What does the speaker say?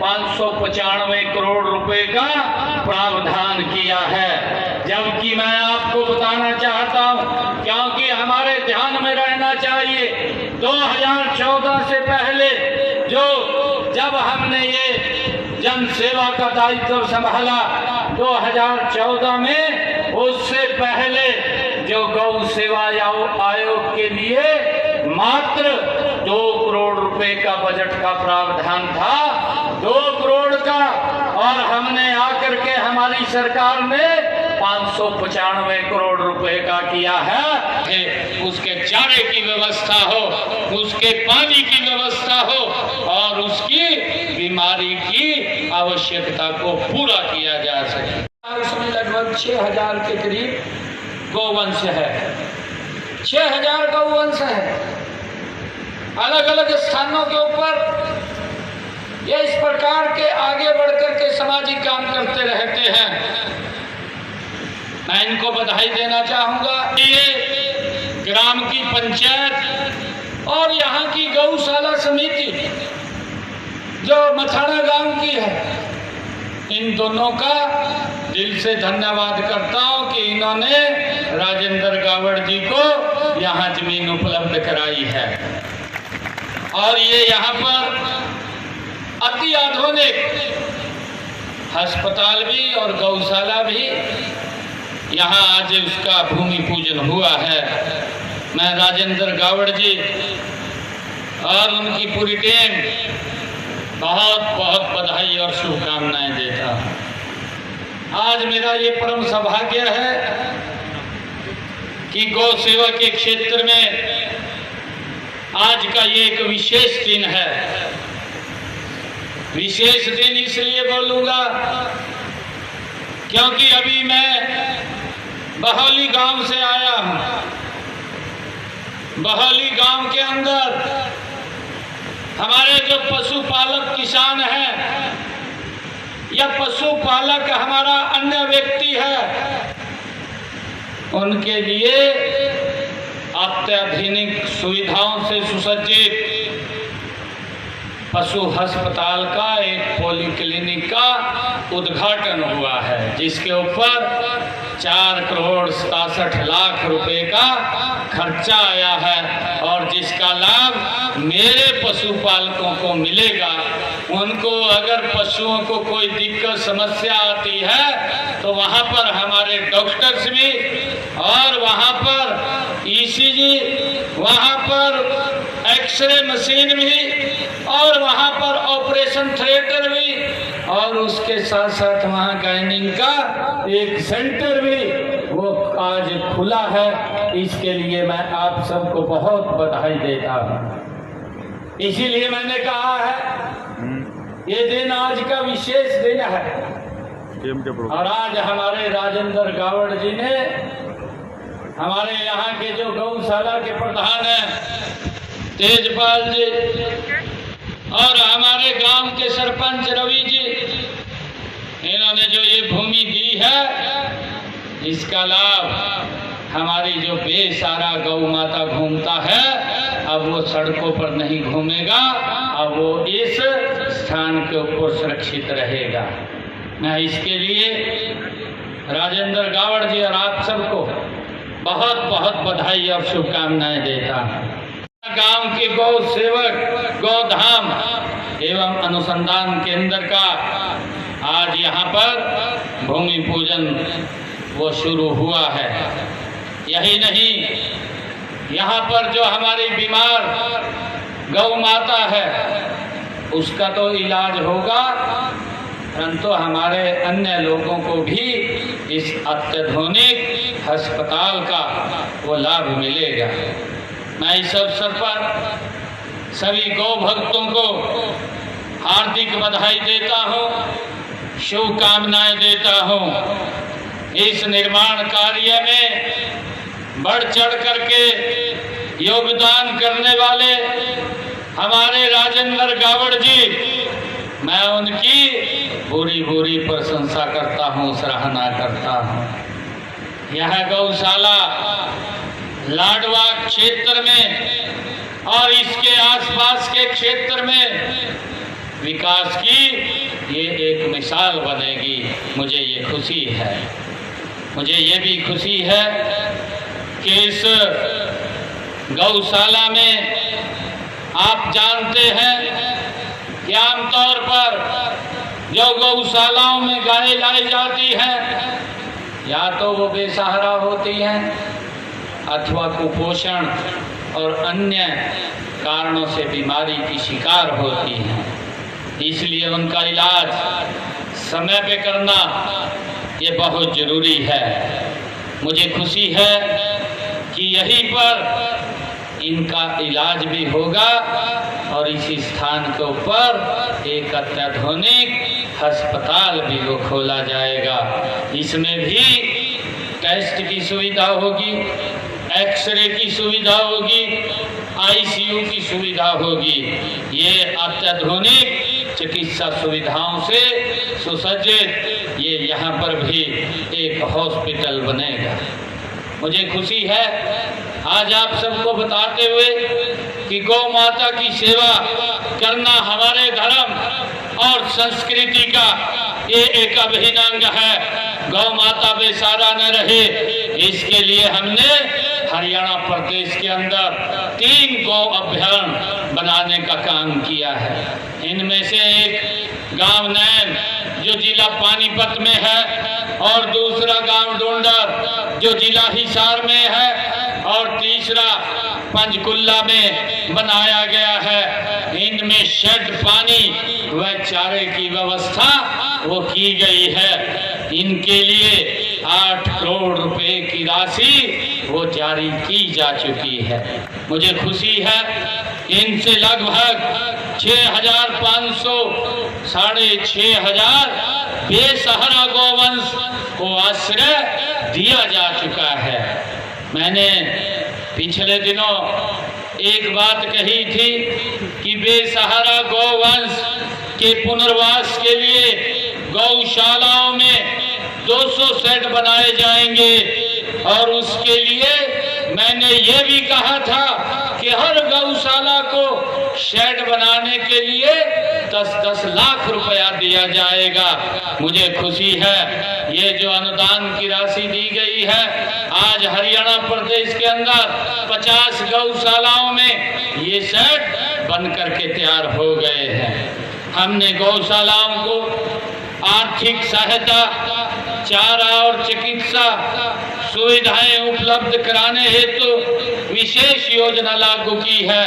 595 करोड़ रुपए का प्रावधान किया है। जबकि मैं आपको बताना चाहता हूं, क्योंकि हमारे ध्यान में रहना चाहिए, 2014 से पहले जब हमने ये जन सेवा का दायित्व संभाला 2014 में, उससे पहले जो गौ सेवा आयोग के लिए मात्र 2 करोड़ रुपए का बजट का प्रावधान था, 2 करोड़ का, और हमने आकर के हमारी सरकार ने 595 करोड़ रुपए का किया है। उसके चारे की व्यवस्था हो, उसके पानी की व्यवस्था हो और उसकी बीमारी की आवश्यकता को पूरा किया जा सके। उसमें लगभग 6000 के करीब गौवंश है, 6000 गौवंश है। अलग अलग स्थानों के ऊपर ये इस प्रकार के आगे बढ़कर के सामाजिक काम करते रहते हैं। मैं इनको बधाई देना चाहूंगा। ये ग्राम की पंचायत और यहाँ की गौशाला समिति जो मथाना गांव की है, इन दोनों का दिल से धन्यवाद करता हूँ कि इन्होंने राजेंद्र गावड़ जी को यहाँ जमीन उपलब्ध कराई है। और ये यहाँ पर अति आधुनिक अस्पताल भी और गौशाला भी यहाँ आज उसका भूमि पूजन हुआ है। मैं राजेंद्र गावड़ जी और उनकी पूरी टीम बहुत बहुत बधाई और शुभकामनाएं देता हूँ। आज मेरा ये परम सौभाग्य है कि गौ सेवा के क्षेत्र में आज का ये एक विशेष दिन है। विशेष दिन इसलिए बोलूँगा क्योंकि अभी मैं बहौली गांव से आया हूँ। बहौली गांव के अंदर हमारे जो पशुपालक किसान हैं या पशुपालक हमारा अन्य व्यक्ति है, उनके लिए अत्याधुनिक सुविधाओं से सुसज्जित पशु अस्पताल का एक पॉलीक्लिनिक का उद्घाटन हुआ है, जिसके ऊपर 4 करोड़ 67 लाख रुपए का खर्चा आया है और जिसका लाभ मेरे पशुपालकों को मिलेगा। उनको अगर पशुओं को कोई दिक्कत समस्या आती है तो वहाँ पर हमारे डॉक्टर्स भी और वहाँ पर ईसीजी, वहाँ पर एक्सरे मशीन भी और वहाँ पर ऑपरेशन थिएटर भी और उसके साथ साथ वहाँ गायनिंग का एक सेंटर भी वो आज खुला है। इसके लिए मैं आप सबको बहुत बधाई देता हूँ। इसीलिए मैंने कहा है ये दिन आज का विशेष दिन है। और आज हमारे राजेंद्र गावड़ जी ने, हमारे यहाँ के जो गौशाला के प्रधान हैं तेजपाल जी और हमारे गांव के सरपंच रवि जी, इन्होंने जो ये भूमि दी है, इसका लाभ हमारी जो बेसहारा गौ माता घूमता है, अब वो सड़कों पर नहीं घूमेगा, अब वो इस स्थान के ऊपर सुरक्षित रहेगा। मैं इसके लिए राजेंद्र गावड़ जी और आप सबको बहुत बहुत बधाई और शुभकामनाएं देता हूँ। गांव के गौ सेवक गौधाम एवं अनुसंधान केंद्र का आज यहाँ पर भूमि पूजन वो शुरू हुआ है। यही नहीं, यहाँ पर जो हमारी बीमार गौ माता है उसका तो इलाज होगा, परंतु हमारे अन्य लोगों को भी इस अत्याधुनिक अस्पताल का वो लाभ मिलेगा। मैं इस अवसर पर सभी गौ भक्तों को हार्दिक बधाई देता हूँ, शुभकामनाएं देता हूँ। इस निर्माण कार्य में बढ़ चढ़ करके योगदान करने वाले हमारे राजेंद्र गावड़ जी, मैं उनकी पूरी पूरी प्रशंसा करता हूँ, सराहना करता हूँ। यह गौशाला लाडवा क्षेत्र में और इसके आसपास के क्षेत्र में विकास की ये एक मिसाल बनेगी। मुझे ये खुशी है। मुझे ये भी खुशी है कि इस गौशाला में आप जानते हैं कि आमतौर पर जो गौशालाओं में गाय लाई जाती हैं या तो वो बेसहारा होती हैं अथवा कुपोषण और अन्य कारणों से बीमारी की शिकार होती हैं। इसलिए उनका इलाज समय पे करना ये बहुत ज़रूरी है। मुझे खुशी है कि यहीं पर इनका इलाज भी होगा और इसी स्थान के ऊपर एक अत्याधुनिक अस्पताल भी वो खोला जाएगा। इसमें भी टेस्ट की सुविधा होगी, एक्सरे की सुविधा होगी, आईसीयू की सुविधा होगी। ये अत्याधुनिक चिकित्सा सुविधाओं से सुसज्जित ये यहाँ पर भी एक हॉस्पिटल बनेगा। मुझे खुशी है आज आप सबको बताते हुए कि गौ माता की सेवा करना हमारे धर्म और संस्कृति का ये एक अभिन्न अंग है। गौ माता बेसहारा न रहे, इसके लिए हमने हरियाणा प्रदेश के अंदर 3 गौ अभयारण्य बनाने का काम किया है। इनमें से एक गांव नैन जो जिला पानीपत में है और दूसरा गांव डोंडर जो जिला हिसार में है और तीसरा पंचकुला में बनाया गया है। इनमें शेड, पानी व चारे की व्यवस्था वो की गई है। इनके लिए 8 करोड़ रुपए की राशि वो जारी की जा चुकी है। मुझे खुशी है इनसे लगभग 6,500 6,500 बेसहारा गौवंश को आश्रय दिया जा चुका है। मैंने पिछले दिनों एक बात कही थी कि बेसहारा गौवंश के पुनर्वास के लिए गौशालाओं में 200 शेड बनाए जाएंगे और उसके लिए मैंने ये भी कहा था कि हर गौशाला को शेड बनाने के लिए 10-10 लाख रुपया दिया जाएगा। मुझे खुशी है ये जो अनुदान की राशि दी गई है, आज हरियाणा प्रदेश के अंदर 50 गौशालाओं में ये शेड बन करके तैयार हो गए हैं। हमने गौशालाओं को आर्थिक सहायता, चारा और चिकित्सा सुविधाएं उपलब्ध कराने हेतु विशेष योजना लागू की है।